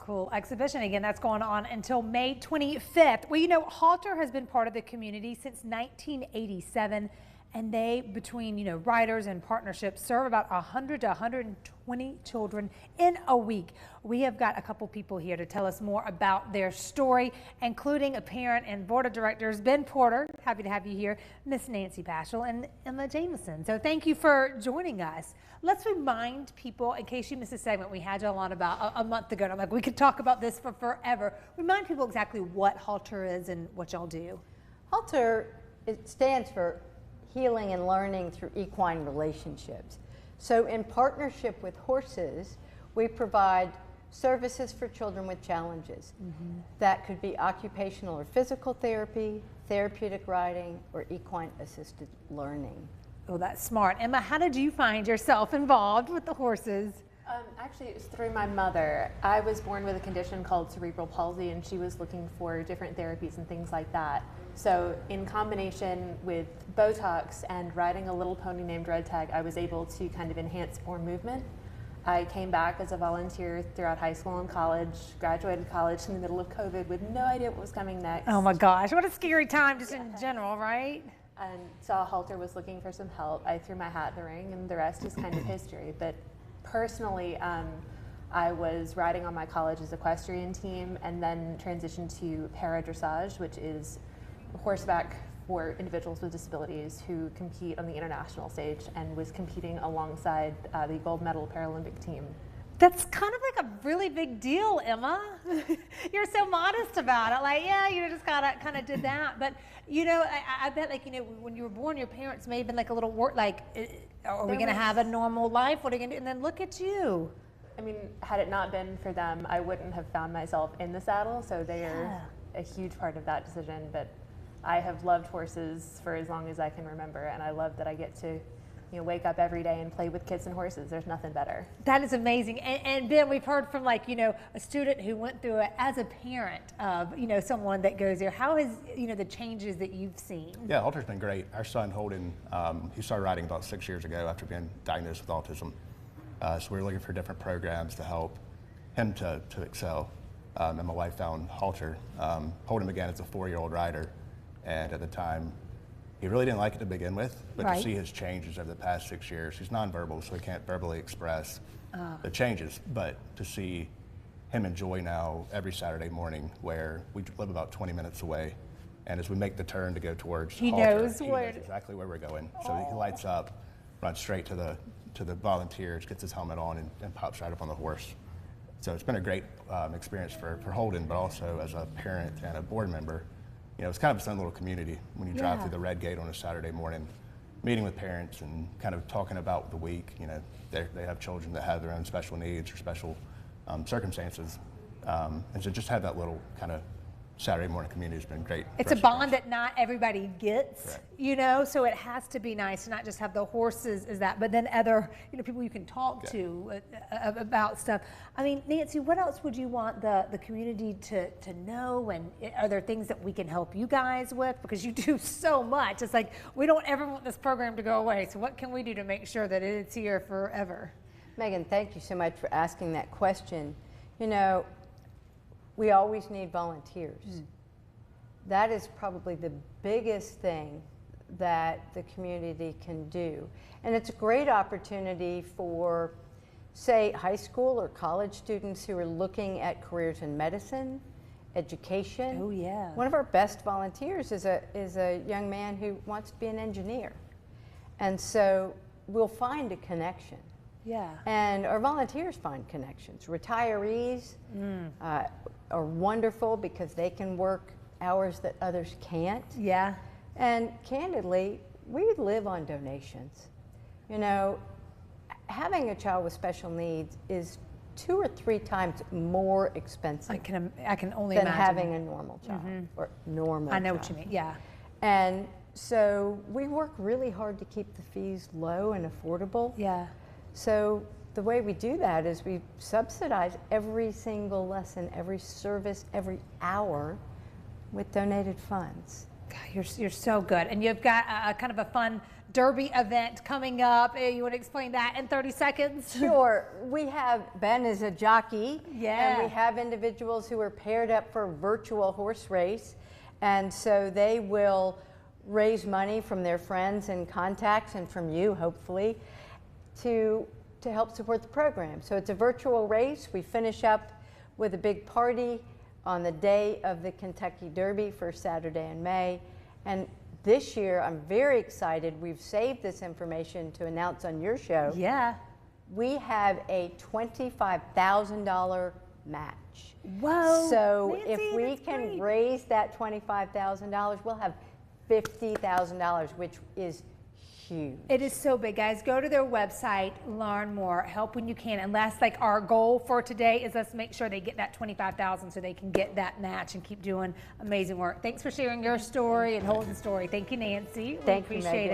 cool exhibition. Again, that's going on until May 25th. Well, you know, Halter has been part of the community since 1987. And they, between, you know, riders and partnerships, serve about 100 to 120 children in a week. We have got a couple people here to tell us more about their story, including a parent and board of directors, Ben Porter, happy to have you here, Miss Nancy Paschal, and Emma Jameson. So thank you for joining us. Let's remind people, in case you missed a segment we had y'all on about a month ago, and I'm like, we could talk about this for forever. Remind people exactly what Halter is and what y'all do. Halter, it stands for Healing and Learning Through Equine Relationships. So in partnership with horses, we provide services for children with challenges. That could be occupational or physical therapy, therapeutic riding, or equine assisted learning. Oh, that's smart. Emma, how did you find yourself involved with the horses? Actually, it was through my mother. I was born with a condition called cerebral palsy, and she was looking for different therapies and things like that. So in combination with Botox and riding a little pony named Red Tag, I was able to kind of enhance more movement. I came back as a volunteer throughout high school and college, graduated college in the middle of COVID with no idea what was coming next. Oh my gosh, what a scary time just in general, right? And saw Halter was looking for some help. I threw my hat in the ring, and the rest is kind of history. But personally, I was riding on my college's equestrian team and then transitioned to para dressage, which is horseback for individuals with disabilities who compete on the international stage, and was competing alongside the gold medal Paralympic team. That's kind of like a really big deal, Emma. You're so modest about it. Like, yeah, you just kind of did that. But, you know, I bet, like, you know, when you were born, your parents may have been like a little like, are we going to have a normal life? What are you going to do? And then look at you. I mean, had it not been for them, I wouldn't have found myself in the saddle. So they are a huge part of that decision. But I have loved horses for as long as I can remember, and I love that I get to, you know, wake up every day and play with kids and horses. There's nothing better. That is amazing. And Ben, we've heard from, like, you know, a student who went through it as a parent of, you know, someone that goes there. How has, you know, the changes that you've seen? Yeah, Halter's been great. Our son Holden, he started riding about 6 years ago after being diagnosed with autism. So we were looking for different programs to help him to excel. And my wife found Halter. Holden began as a 4-year-old rider. And at the time, he really didn't like it to begin with, but to see his changes over the past 6 years, he's nonverbal, so he can't verbally express the changes, but to see him enjoy now every Saturday morning, where we live about 20 minutes away, and as we make the turn to go towards Halter, knows he knows exactly where we're going. So he lights up, runs straight to the volunteers, gets his helmet on, and pops right up on the horse. So it's been a great experience for Holden, but also as a parent and a board member. You know, it's kind of its own little community when you drive through the Red Gate on a Saturday morning, meeting with parents and kind of talking about the week. You know, they have children that have their own special needs or special circumstances. And so just have that little kind of Saturday morning community has been great. It's a bond that not everybody gets, Correct. You know, so it has to be nice to not just have the horses as that, but then other, you know, people you can talk to about stuff. I mean, Nancy, what else would you want the community to know? And are there things that we can help you guys with? Because you do so much. It's like, we don't ever want this program to go away. So what can we do to make sure that it's here forever? Megan, thank you so much for asking that question. You know, we always need volunteers. That is probably the biggest thing that the community can do. And it's a great opportunity for, say, high school or college students who are looking at careers in medicine, education. Oh, yeah. One of our best volunteers is a young man who wants to be an engineer. And so we'll find a connection. Yeah. And our volunteers find connections. Retirees are wonderful because they can work hours that others can't. Yeah. And candidly, we live on donations. You know, having a child with special needs is 2 or 3 times more expensive I can only than imagine. having a normal child or normal I know child. what you mean, yeah. And so we work really hard to keep the fees low and affordable. Yeah. So the way we do that is we subsidize every single lesson, every service, every hour with donated funds. God, you're so good. And you've got a kind of a fun derby event coming up. You want to explain that in 30 seconds? Sure. Ben is a jockey. Yeah. And we have individuals who are paired up for a virtual horse race. And so they will raise money from their friends and contacts and from you, hopefully, to help support the program. So it's a virtual race. We finish up with a big party on the day of the Kentucky Derby, first Saturday in May. And this year, I'm very excited. We've saved this information to announce on your show. Yeah. We have a $25,000 match. Whoa. So Nancy, if we that's can great. raise that $25,000, we'll have $50,000, which is huge. It is so big, guys. Go to their website, learn more, help when you can. And that's like our goal for today is let's make sure they get that $25,000 so they can get that match and keep doing amazing work. Thanks for sharing your story and Holden's story. Thank you, Nancy. Thank you, appreciate Megan. it.